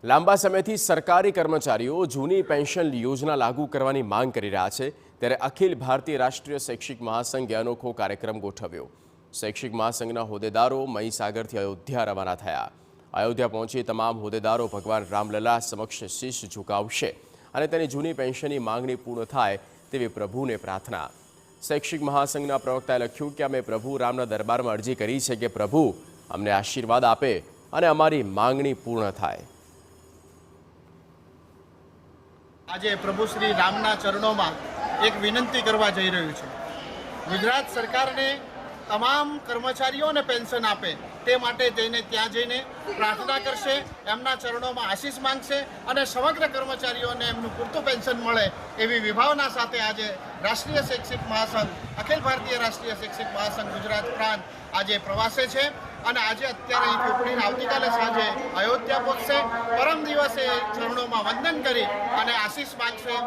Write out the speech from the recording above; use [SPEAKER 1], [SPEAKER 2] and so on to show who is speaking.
[SPEAKER 1] લાંબા સમયથી સરકારી કર્મચારીઓ જૂની પેન્શન યોજના લાગુ કરવાની માંગ કરી રહ્યા છે ત્યારે અખિલ ભારતીય રાષ્ટ્રીય શૈક્ષિક મહાસંઘે અનોખો કાર્યક્રમ ગોઠવ્યો। શૈક્ષિક મહાસંઘના હોદ્દેદારો મહીસાગરથી અયોધ્યા રવાના થયા। અયોધ્યા પહોંચી તમામ હોદ્દેદારો ભગવાન રામલલા સમક્ષ શીશ ઝુકાવશે અને તેની જૂની પેન્શનની માંગણી પૂર્ણ થાય તેવી પ્રભુને પ્રાર્થના। શૈક્ષિક મહાસંઘના પ્રવક્તાએ લખ્યું કે અમે પ્રભુ રામના દરબારમાં અરજી કરી છે કે પ્રભુ અમને આશીર્વાદ આપે અને અમારી માંગણી પૂર્ણ થાય।
[SPEAKER 2] આજે પ્રભુ શ્રી રામના ચરણોમાં એક વિનંતી કરવા જઈ રહ્યું છે। ગુજરાત સરકારને તમામ કર્મચારીઓને પેન્શન આપે તે માટે ત્યાં જઈને પ્રાર્થના કરશે, એમના ચરણોમાં આશીષ માંગશે અને સમગ્ર કર્મચારીઓને એમનું પૂરતું પેન્શન મળે એવી વિભાવના સાથે આજે રાષ્ટ્રીય શૈક્ષિક મહાસંઘ, અખિલ ભારતીય રાષ્ટ્રીય શૈક્ષિક મહાસંઘ ગુજરાત પ્રાંત આજે પ્રવાસે છે અને આજે અત્યારે અહીંથી ઉપડીને આવતીકાલે સાંજે અયોધ્યા પહોંચશે। પરમ દિવસે ચરણોમાં વંદન કરી અને આશીષ માંગશે।